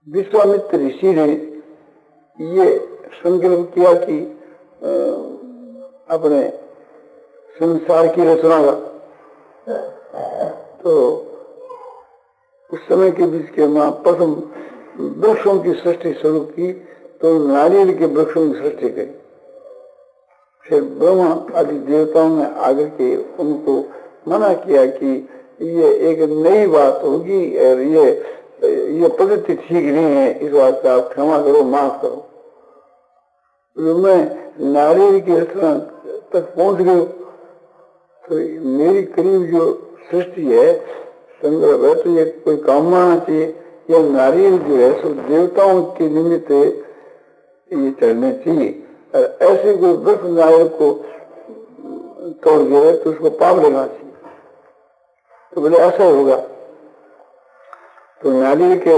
विश्वामित्र ऋषि ने ये संकल्प किया कि अपने संसार की रचना का, तो उस समय के बीच के मां प्रथम वृक्षों की सृष्टि शुरू की, तो नारियल के वृक्षों की सृष्टि करी। फिर ब्रह्मा आदि देवताओं ने आगे के उनको मना किया कि ये एक नई बात होगी और ये पद्धति ठीक नहीं है, इस बात का आप क्षमा करो, माफ करो। तो मैं नारियल की रचना तक पहुंच गया, तो मेरी करीब जो सृष्टि है, संग्रह है, तो ये कोई काम आना चाहिए। यह नारियल जो है सो देवताओं के निमित्त ये चढ़ने चाहिए, और ऐसे कोई वृक्ष नारियल को तोड़ गया तो उसको पाप लेना चाहिए। तो बोले ऐसा होगा। तो नारियल के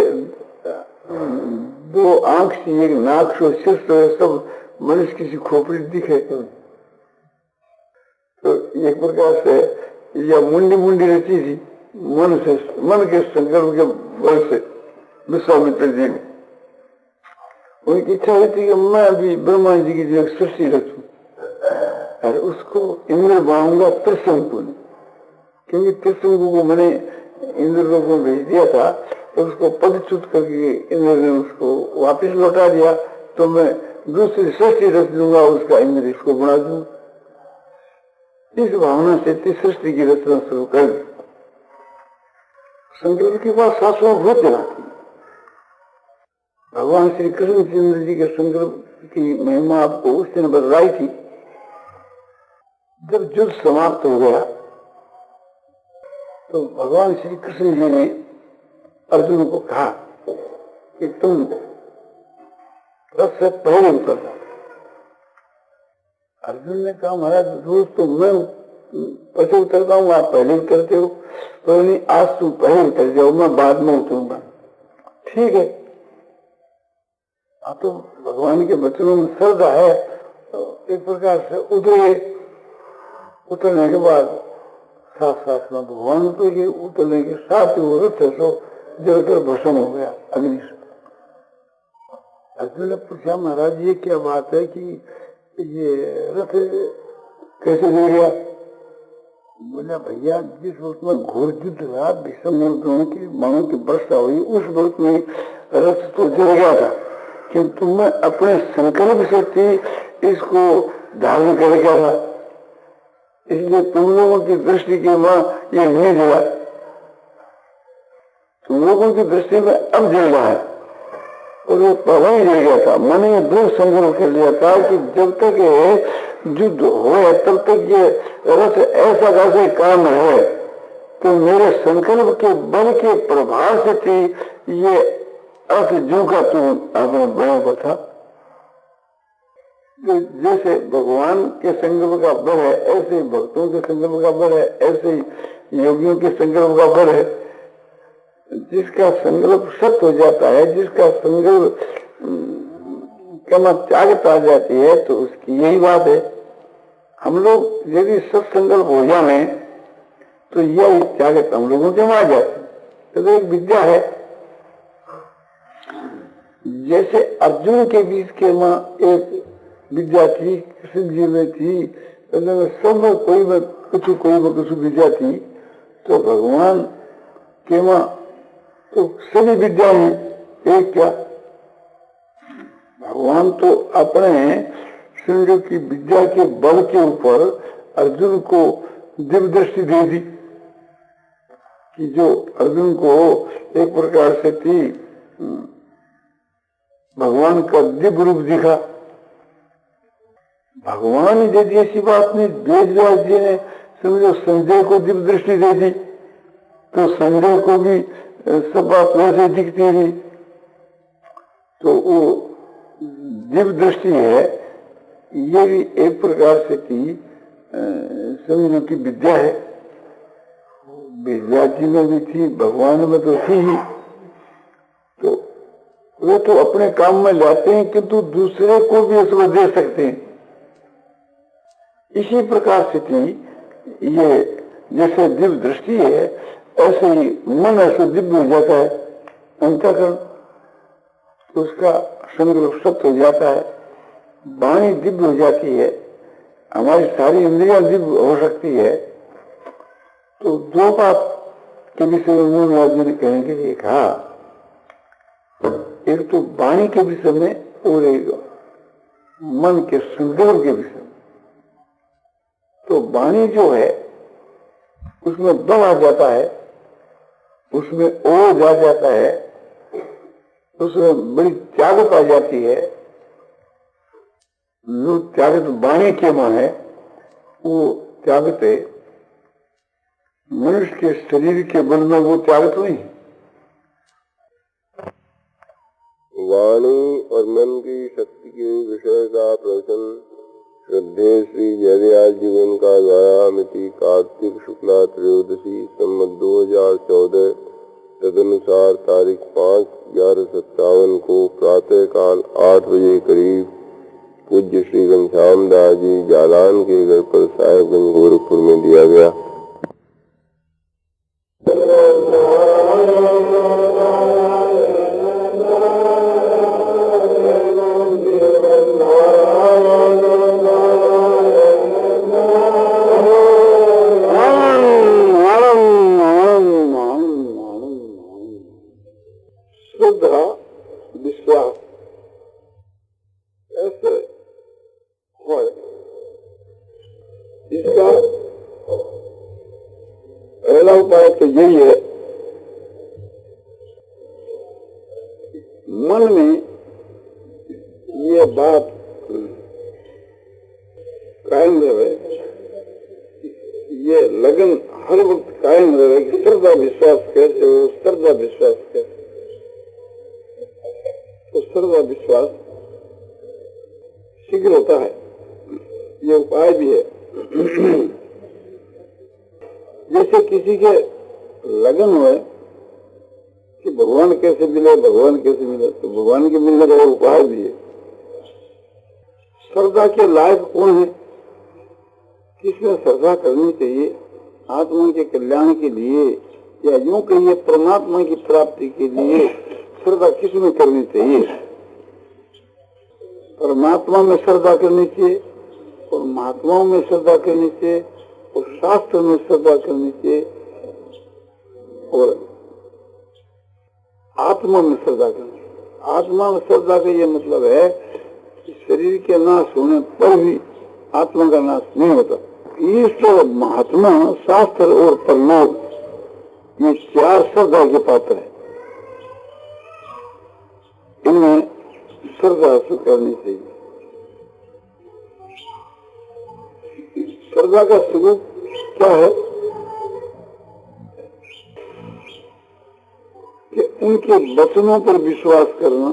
दो आंख से, एक नाक से, सिर से, सब मनुष्य किसी खोपड़ी दिखे, तो एक प्रकार से यह मुंडी रची थी मन के संकल्प के बल से। विश्वामित्र जी ने उनकी इच्छा हुई थी कि मैं भी ब्रह्मा जी की जो सृष्टि रचूं और उसको इंद्र बनाऊंगा त्रिशंकु ने, क्योंकि त्रिशंकु को मैंने इंद्र लोक में भेज दिया था, तो उसको पदच्युत करके इंद्र ने उसको वापस लौटा दिया। तो मैं दूसरी सृष्टि रच दूंगा, उसका इंद्र इसको बना दूंगा। इस भावना से सृष्टि की रचना शुरू कर दी। संकल्प की बात शास्त्रों में बहुत जलाती है। भगवान श्री कृष्णचंद्र जी के संकल्प की महिमा आपको उस दिन बतलाई थी। जब युद्ध समाप्त हो गया तो भगवान श्री कृष्ण जी ने अर्जुन को कहा कि तुम रथ से पहले उतर जाओ। अर्जुन ने कहा महाराज रोज तो मैं पीछे उतरता हूँ, आप पहले उतरते हो, तो नहीं, आज तुम पहले उतर जाओ, मैं बाद में उतरूंगा। ठीक है। तो भगवान के वचनों में श्रद्धा है, तो एक प्रकार से उतरे। उतरने के बाद साथ में भगवान को ये उतरने के साथ वो रथ सो जलकर भस्म हो गया अग्नि से। अर्जुन ने पूछा महाराज ये क्या बात है कि ये रथ कैसे ले गया? बोला भैया जिस वक्त में घोर युद्ध रहा, भीष्म की बाणों की वर्षा हुई, उस वक्त में रथ तो जल गया था, किंतु मैं अपने संकल्प से इसको धारण कर गया था, इसलिए तुम लोगों की दृष्टि के मां ये नहीं जला। तुम लोगों की दृष्टि में अब जल रहा है, और वो पहले ही जल गया था। मैंने ये दृढ़ संकल्प कर लिया था कि जब तक ये युद्ध हो तब तक ये रथ ऐसा कैसे काम है, तो मेरे संकल्प के बल के प्रभाव से थी ये अर्थ जो का तुम आपने बड़ा था। जैसे भगवान के संकल्प का बल है, ऐसे भक्तों के संकल्प का बल है, ऐसे योगियों के संकल्प का बल है। जिसका संकल्प सत्य हो जाता है, जिसका संकल्प क्षमा त्यागता आ जाती है, तो उसकी यही बात है। हम लोग यदि सत्संकल्प हो जाए तो यह त्यागत हम लोगों के मार जाती। तो एक विद्या है। जैसे अर्जुन के बीच के मां एक विद्या थी, कृष्ण जी में थी, सब में कोई में कुछ विद्या थी, तो भगवान के मां तो सभी विद्या है। एक क्या, भगवान तो अपने सूर्य की विद्या के बल के ऊपर अर्जुन को दिव्य दृष्टि दे दी, कि जो अर्जुन को एक प्रकार से थी भगवान का दिव्य रूप दिखा। भगवान यदि ऐसी बात नहीं, वेदव्यास जी ने समझो संजय को दिव्य दृष्टि दे दी, तो संजय को भी सब बात वैसे दिखती रही। तो वो दिव्य दृष्टि है, ये भी एक प्रकार से की समझो की विद्या है। विद्या जी में भी थी, भगवान में तो थी ही। तो वे तो अपने काम में लाते हैं, किंतु दूसरे को भी उसमें दे सकते हैं। इसी प्रकार से थी ये, जैसे दिव्य दृष्टि है, ऐसे ही मन ऐसे दिव्य हो जाता है। अंतःकरण उसका संकल्प सत्य हो जाता है, वाणी दिव्य हो जाती है, हमारी सारी इंद्रियां दिव्य हो सकती है। तो दो बात के विषय में मूलराज जी ने कहने के लिए कहा, एक तो वाणी के विषय में और एक मन के संदर्भ के विषय में। तो वाणी जो है उसमें बल आ जाता है, उसमें ओज आ जाता है, उसमें बड़ी त्यागत आ जाती है। जो त्यागत वाणी के मां है वो त्यागत है, मनुष्य के शरीर के बल में वो त्यागत नहीं है। वाणी और मन की शक्ति के विषय का प्रवचन श्रद्धेय श्री जयदयाल जीवन का द्वारा मिति कार्तिक शुक्ला त्रयोदशी संवत 2014 तदनुसार तारीख 5/11/57 को प्रातः काल 8 बजे करीब पूज्य श्री घनश्याम दास जी जालान के घर पर साहेबगंज गोरखपुर में दिया गया। श्रद्धा विश्वास ऐसे है, इसका पहला उपाय तो यही है, मन में ये बात कायम रहे, ये लगन हर वक्त कायम रहे कि श्रद्धा विश्वास कैसे हो, श्रद्धा विश्वास कैसे। तो श्रद्धा विश्वास शीघ्र होता है, ये उपाय भी है। जैसे किसी के लगन हुए कि भगवान कैसे मिले, भगवान कैसे मिले, तो भगवान के मिलने का उपाय भी है। श्रद्धा के लायक कौन है, किसमें श्रद्धा करनी चाहिए? आत्मा के कल्याण के लिए या यूं कहिए परमात्मा की प्राप्ति के लिए श्रद्धा किसमें करनी चाहिए? परमात्मा में श्रद्धा करनी चाहिए और महात्माओं में श्रद्धा करनी चाहिए और शास्त्र में श्रद्धा करनी चाहिए और आत्मा में श्रद्धा करनी चाहिए। आत्मा में श्रद्धा का ये मतलब है कि शरीर के नाश होने पर भी आत्मा का नाश नहीं होता। ईश्वर, महात्मा, शास्त्र और परलोक, ये चार श्रद्धा के पात्र है। इनमें श्रद्धा करनी चाहिए। श्रद्धा का स्वरूप क्या है कि उनके वचनों पर विश्वास करना,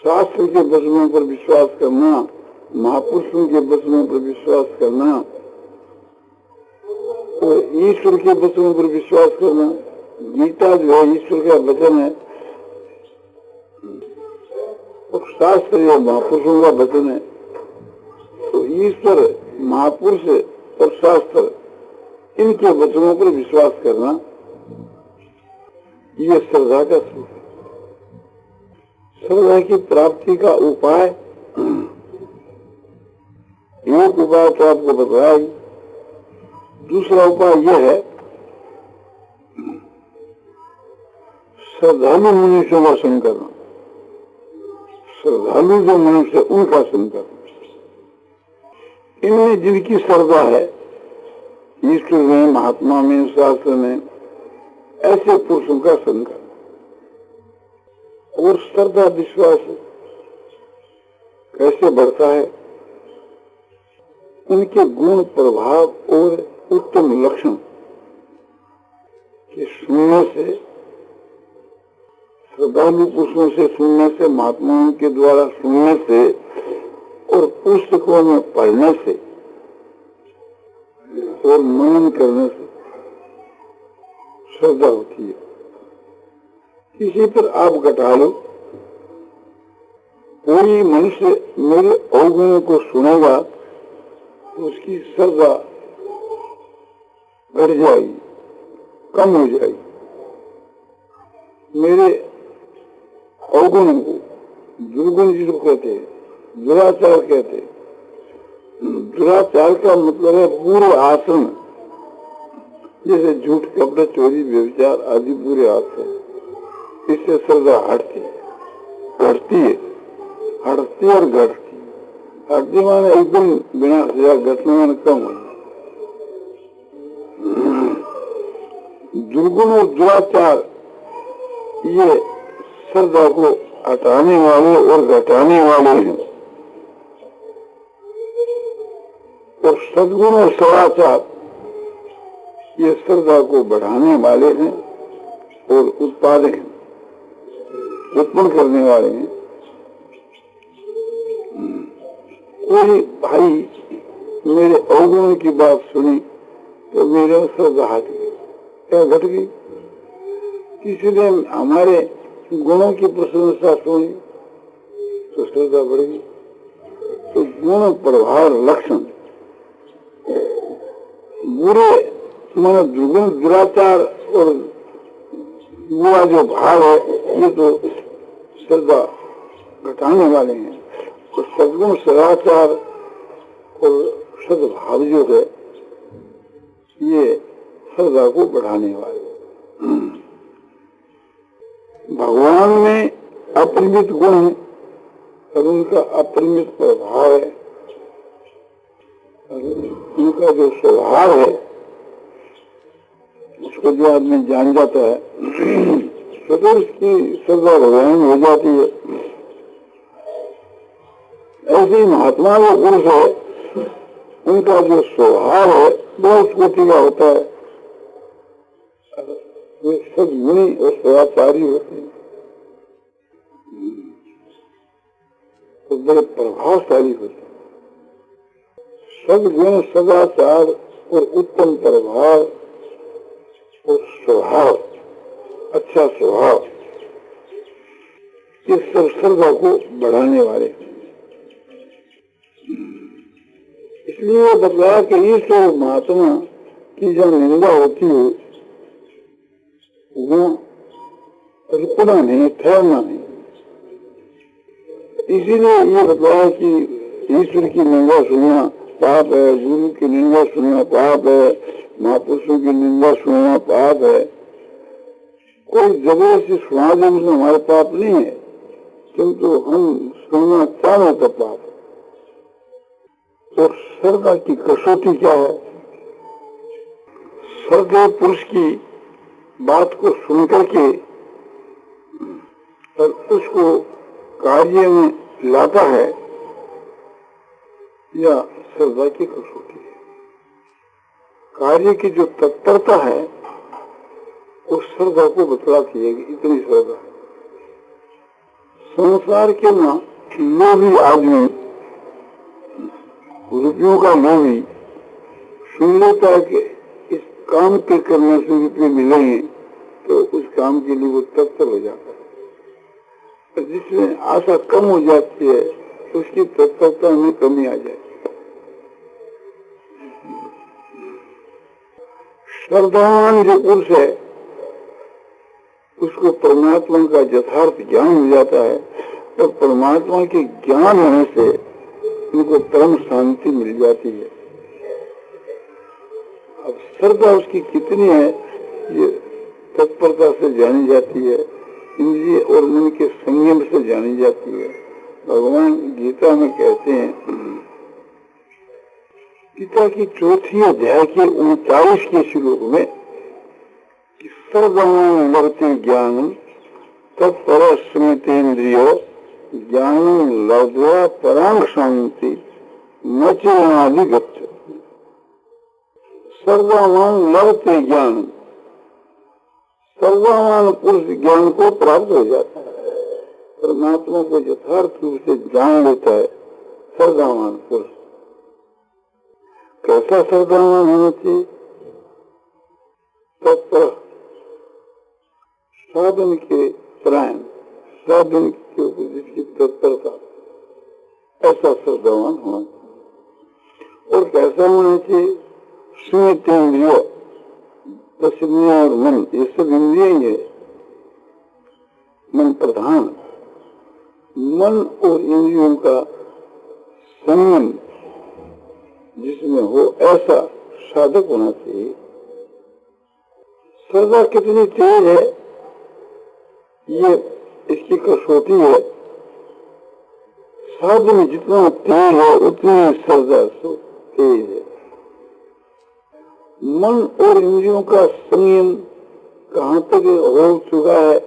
शास्त्र के वचनों पर विश्वास करना, महापुरुषों के वचनों पर विश्वास करना और ईश्वर के वचनों पर विश्वास करना। गीता जो है ईश्वर का वचन है और शास्त्र जो महापुरुषों का वचन है। तो ईश्वर, महापुरुष और शास्त्र, इनके वचनों पर विश्वास करना, ये श्रद्धा का स्वरूप है। श्रद्धा की प्राप्ति का उपाय, एक उपाय तो आपको बताया, दूसरा उपाय यह है श्रद्धालु मनुष्यों का संग करना। श्रद्धालु जो मनुष्य उनका संग करना, इनमें जिनकी श्रद्धा है ईश्वर में, महात्मा में, शास्त्र में, ऐसे पुरुषों का संग करना। और श्रद्धा विश्वास कैसे बढ़ता है? उनके गुण, प्रभाव और उत्तम लक्षण के सुनने से, श्रद्धालु पुरुषों से सुनने से, महात्माओं के द्वारा सुनने से और पुस्तकों में पढ़ने से और मनन करने से श्रद्धा होती है। किसी पर आप घटा लो, कोई मनुष्य मेरे अवगुणों को सुनेगा तो उसकी श्रद्धा बढ़ जाएगी, कम हो जाएगी। मेरे अवगुण को दुर्गुण जिसको कहते हैं, दुराचार कहते हैं। दुराचार का मतलब है पूरे आचरण, जैसे झूठ, कपड़े, चोरी, व्यभिचार आदि बुरे आचरण। इससे श्रद्धा हटती है, घटती है, हटती और घटती। हटती माने एकदम विनाश या घटना माने कम हो। दुर्गुण और दुराचार ये श्रद्धा को हटाने वाले और घटाने वाले हैं, और सद्गुण और सदाचार ये श्रद्धा को बढ़ाने वाले हैं और उत्पादक हैं, उत्पन्न करने वाले हैं। कोई भाई मेरे अवगुण की बात सुनी तो मेरे श्रद्धा हट गई, क्या घट गई? किसी ने हमारे गुणों की प्रशंसा सुनी तो श्रद्धा बढ़ गई। तो गुण प्रभाव लक्षण बुरे माने दुर्गुण दुराचार और बुरा जो भाव है ये तो श्रद्धा घटाने वाले हैं। तो सद्गुण सदाचार और सद्भाव जो है ये श्रद्धा को बढ़ाने वाले। भगवान में अपरिमित गुण है और उनका अपरिमित प्रभाव है, उनका जो स्वभाव है उसको जो आदमी जान जाता है तो उसकी श्रद्धा भगवान हो जाती है। ऐसे ही महात्मा जो पुरुष है उनका जो स्वभाव है बहुत कोटि का होता है, वे सद्गुणी और सदाचारी होते हैं, तो बड़े प्रभावशाली होते हैं। सद्गुण सदाचार और उत्तम प्रभाव और स्वभाव, अच्छा स्वभाव, ये सब श्रद्धा को बढ़ाने वाले। इसलिए बतलाया कि ईश्वर महात्मा की जो निंदा होती है वो रुकना नहीं, ठहरना नहीं। इसीलिए ये बतलाया कि ईश्वर की निंदा सुनना पाप है, गुरु की निंदा सुनना पाप है, महापुरुषों की निंदा सुनना पाप है। कोई जबरदस्ती सुना दे उसमें हमारा पाप नहीं है, किंतु हम सुनना चाहे तो पाप है। तो श्रद्धा की कसौटी क्या है? श्रद्धेय पुरुष की बात को सुन करके और उसको कार्य में लाता है या श्रद्धा की कसौटी है। कार्य की जो तत्परता है उस श्रद्धा को बतलाती है कि इतनी श्रद्धा है। संसार के ना लोभी आदमी, रुपयों का लोभी, सुन लेता है कि इस काम के करने से रुपये मिलेंगे तो उस काम के लिए वो तत्पर हो जाता है। जिसमें आशा कम हो जाती है उसकी तत्परता में कमी आ जाती है। श्रद्धावान जो पुरुष है उसको परमात्मा का यथार्थ ज्ञान हो जाता है और परमात्मा के ज्ञान होने से उनको परम शांति मिल जाती है। अब श्रद्धा उसकी कितनी है ये तत्परता से जानी जाती है, इंद्रिय और मन के संयम से जानी जाती है। भगवान गीता में कहते हैं, गीता की चौथी अध्याय के 39 के श्लोक में, सर्वं लभते ज्ञानम तत्पर स्मृतेन्द्रियो ज्ञानम लब्ध्वा परां शांति न चेनाधिगच्छति। सर्वं लभते ज्ञानम, सर्वमान पुरुष ज्ञान को प्राप्त हो जाता है, परमात्मा को यथार्थ रूप से जान लेता है श्रद्धावान पुरुष। कैसा श्रद्धावान होना चाहिए? तत्पर, साधन के परायण, साधन के ऊपर जिसकी तत्परता, ऐसा श्रद्धावान होना चाहिए। और कैसा होना चाहिए? स्मृतेन्द्रियो, इंद्रिय और मन, ये सब इंद्रिय ही है, मन प्रधान, मन और इंद्रियों का संयम जिसमें हो ऐसा साधक होना चाहिए। श्रद्धा कितनी तेज है ये इसकी कसौटी है। साधन जितना तेज है उतनी श्रद्धा तेज है। मन और इंद्रियों का संयम कहाँ तक हो चुका है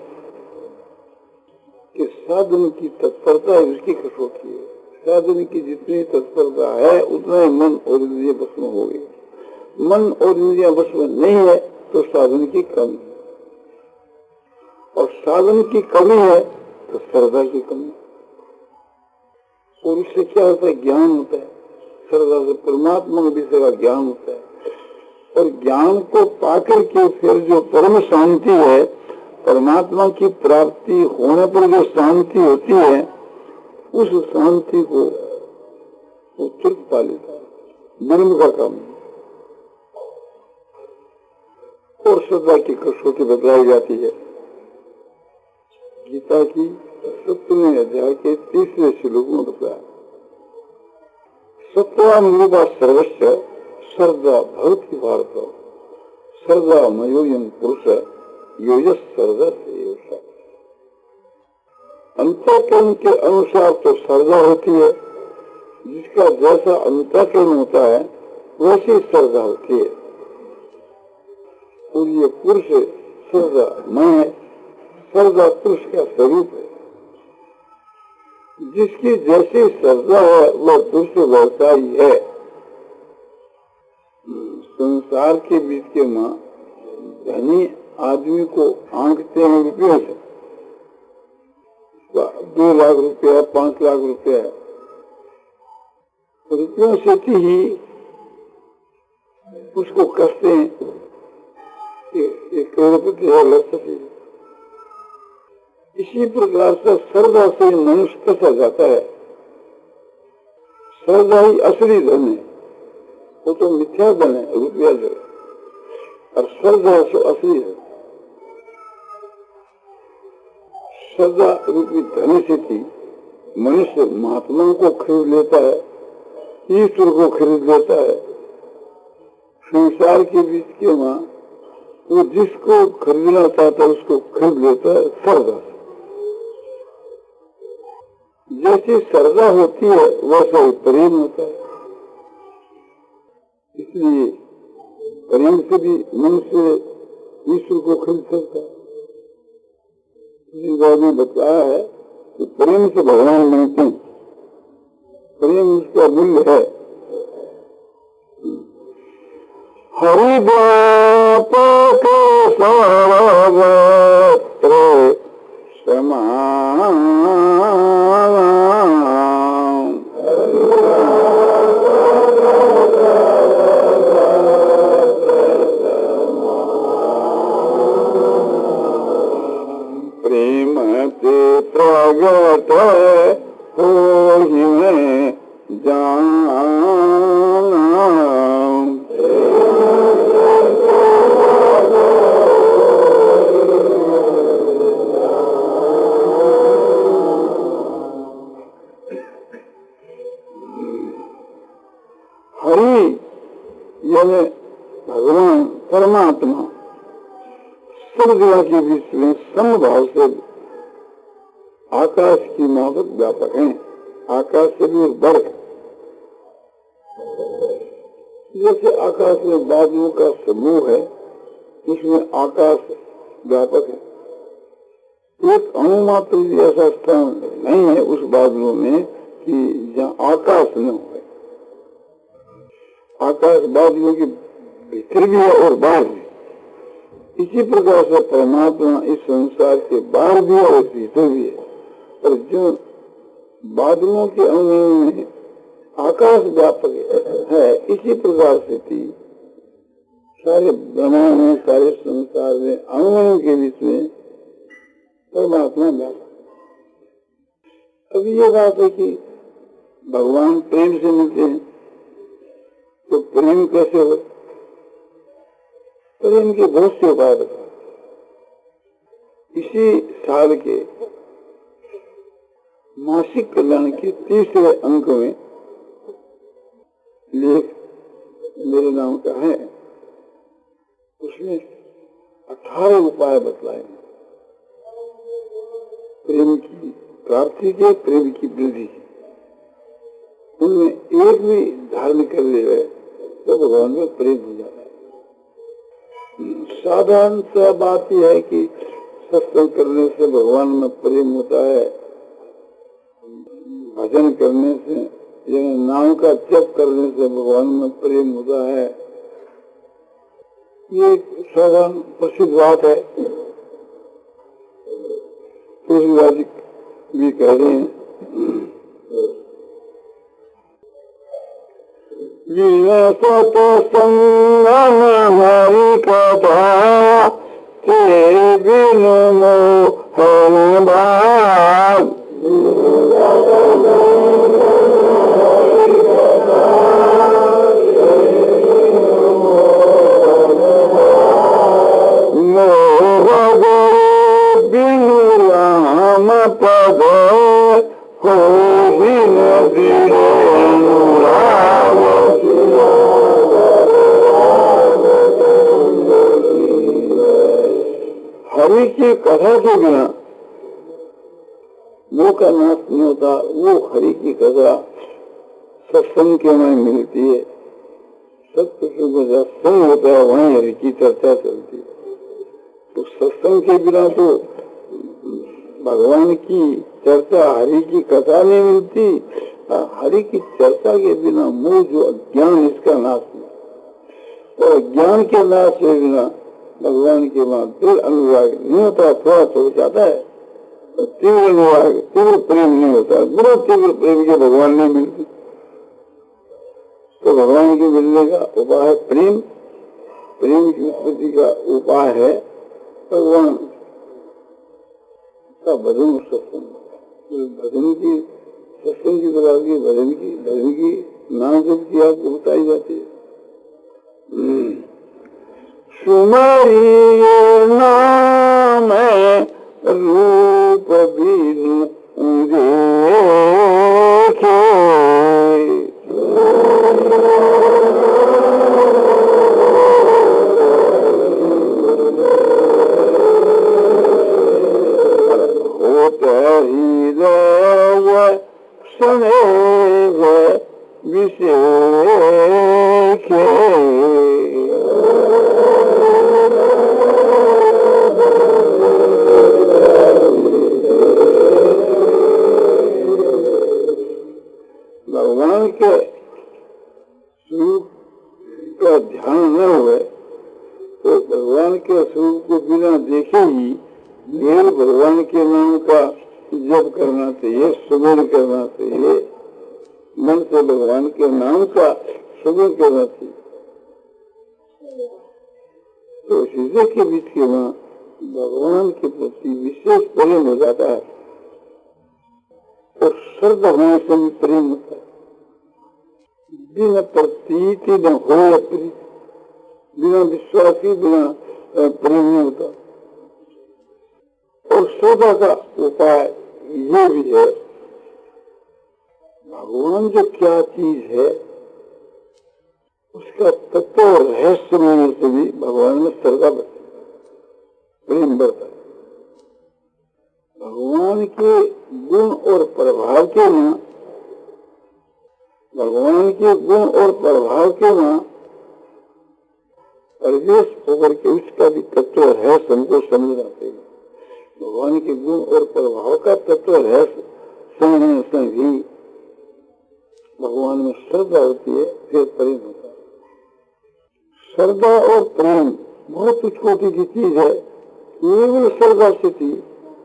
कि साधन की तत्परता है उसकी कसौटी है। साधन की जितनी तत्परता है उतना ही मन और इंद्रिय बस में हो गई। मन और इंद्रिया बस में नहीं है तो साधन की कमी है, और साधन की कमी है तो श्रद्धा की कमी। और उससे क्या होता है? ज्ञान होता है। श्रद्धा से परमात्मा के विषय का ज्ञान होता है, और ज्ञान को पाकर के फिर जो परम शांति है, परमात्मा की प्राप्ति होने पर जो शांति होती है, उस शांति को वो तुरंत पा लेता है। ब्रह्म का काम है। और श्रद्धा की कसौटी बतलाई जाती है गीता की 17वें अध्याय के 30वें श्लोक में बताया, सत्वानुरूपा सर्वस्व श्रद्धा भवति भारत, श्रद्धा मयोयम पुरुष योज श्रद्धा से। अंतःकरण के अनुसार तो श्रद्धा होती है, जिसका जैसा अंतःकरण होता है वैसी श्रद्धा होती है। और ये पुरुष श्रद्धा मैं, श्रद्धा पुरुष का स्वरूप है। जिसकी जैसी श्रद्धा है वह पुरुष वैसा ही है। संसार के बीच के माँ धनी आदमी को आंकते हैं रुपयों से, 2 लाख रुपया, 5 लाख रुपया, रुपयों से ही उसको कसते हैं एक करोड़पति लग सके। इसी प्रकार से श्रद्धा से मनुष्य कसा जाता है। श्रद्धा ही असली धन है, वो तो मिथ्या धन है रुपया जो, और श्रद्धा से असली है। श्रद्धा रूपी धन से थी मनुष्य महात्मा को खरीद लेता है, ईश्वर को खरीद लेता है। संसार के बीच के वहां वो जिसको खरीदना चाहता है उसको खरीद लेता है श्रद्धा से। जैसी श्रद्धा होती है वैसा ही प्रेम होता है। इसलिए प्रेम से भी मनुष्य ईश्वर को खरीद सकता है। इस बात में बताया है कि प्रेम से भगवान बनते हैं, प्रेम उसका मूल्य है। हरि बाप के सर्वत्र समान, प्रेम से प्रगट होहि में जाना। हरि यानी भगवान परमात्मा सब जगह के बीच में समभाव से आकाश की माफक व्यापक है। आकाश से भी बढ़, जैसे आकाश में बादलों का समूह है, उसमें आकाश व्यापक है। एक अणु मात्र भी ऐसा स्थान नहीं है उस बादलों में कि जहाँ आकाश न हो। आकाश बादलों के भीतर भी है और बाहर भी। इसी प्रकार से परमात्मा इस संसार के बाहर भी है और भीतर भी है। और जो बादलों के अंगों में आकाश व्यापक है, इसी प्रकार से थी सारे ब्रह्मांड में, सारे संसार में अंगों के बीच में परमात्मा व्यापक। अब ये बात है कि भगवान प्रेम से मिलते हैं तो प्रेम कैसे हो? प्रेम के बहुत से उपाय बता। इसी साल के मासिक कल्याण के तीसरे अंक में लेख मेरे नाम का है, उसमें 18 उपाय बतलाए प्रेम की प्राप्ति के, प्रेम की वृद्धि के। उनमें एक भी धारण कर ले गए तो भगवान में प्रेम हो जाता है। साधारण सा बात यह है कि सत्संग करने से भगवान में प्रेम होता है, भजन करने से, नाम का जप करने से भगवान में प्रेम होता है। ये साधारण प्रसिद्ध बात है। तुलसीदास भी कह रहे हैं, हरि कथा तेरे बिन मोहन भाग। पद हो बिन हरि की कथा के बिना वो का नाश नहीं होता। वो हरि की कथा सत्संग के में मिलती है। सत्संग संग होता है, वहीं हरि की चर्चा चलती है। तो सत्संग के बिना तो भगवान की चर्चा, हरि की कथा नहीं मिलती। हरि की चर्चा के बिना मोह जो अज्ञान, इसका नाश नहीं। और ज्ञान के नाश के बिना भगवान के वहां दृढ़ अनुराग नहीं होता। थोड़ा हो जाता है, तीव्र अनुराग, तीव्र प्रेम नहीं होता। बड़ा तीव्र प्रेम के भगवान नहीं मिलते। तो भगवान के मिलने का उपाय है प्रेम। प्रेम की उत्पत्ति का उपाय है भगवान का भजन, सत्संग। भजन की, सत्संग की बता दी, भजन की नाम जप की आपको बताई जाती है। सुमरिए नाम रूप बिनु देखे, भगवान के स्वरूप का ध्यान न हुए तो भगवान के स्वरूप को बिना देखे ही केवल भगवान के नाम का जप करना चाहिए, सुमन करना चाहिए। मन से भगवान के नाम का सुमन करना चाहिए। तो हृदय के बीच के वहाँ भगवान के प्रति विशेष प्रेम हो जाता है। और श्रद्धा होने से भी प्रेम होता है। बिना प्रतीति न हो प्रीति, बिना विश्वासी बिना प्रेम नहीं होता। और श्रद्धा का उपाय ये भी है, भगवान जो क्या चीज है उसका तत्व रहस्य मिलने से भी भगवान में श्रद्धा बढ़ती है, प्रेम बढ़ता है। भगवान के गुण और प्रभाव के ना, भगवान के गुण और प्रभाव के ना प्रवेश होकर के उसका भी तत्व रहस्य हमको समझना चाहिए। भगवान के गुण और प्रभाव का तत्व रहस्य समझने से भी भगवान में श्रद्धा होती है, फिर प्रेम होता है। श्रद्धा और प्रेम बहुत छोटी की चीज है। केवल श्रद्धा से थी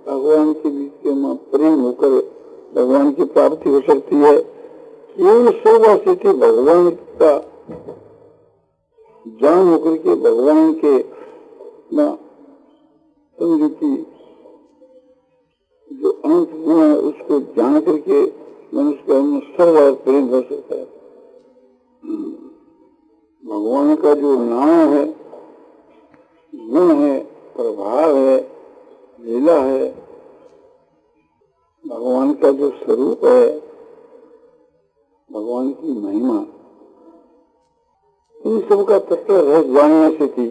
भगवान के बीच के मां प्रेम होकर भगवान की प्राप्ति हो सकती है। केवल श्रद्धा से थी भगवान का जान होकर के भगवान के समझ की जो अंत गुण है उसको जान करके मनुष्य का श्रद्धा और प्रेम हो सकता है। भगवान का जो नाम है, गुण है, प्रभाव है, लीला है, भगवान का जो स्वरूप है, भगवान की महिमा, इन सब का तत्व रह जानने से थी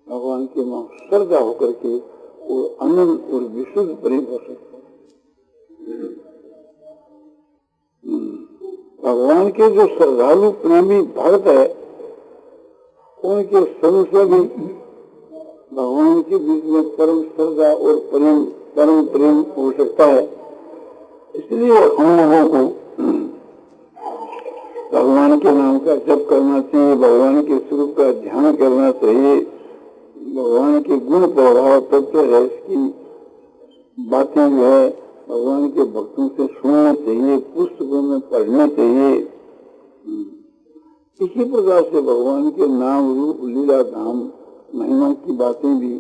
भगवान के मां श्रद्धा होकर के वो अनंत और विशुद्ध प्रेम हो सकता है। भगवान के जो श्रद्धालु प्रेमी भक्त है, उनके स्वरूप से भी भगवान के बीच में परम श्रद्धा और परम प्रेम हो सकता है। इसलिए हम लोगों को भगवान के नाम का जप करना चाहिए, भगवान के स्वरूप का ध्यान करना चाहिए, भगवान के गुण प्रभाव तत्व है इसकी बातें जो है भगवान के भक्तों से सुनना चाहिए, पुस्तकों में पढ़ना चाहिए। इसी प्रकार से भगवान के नाम रूप लीला धाम महिमा की बातें भी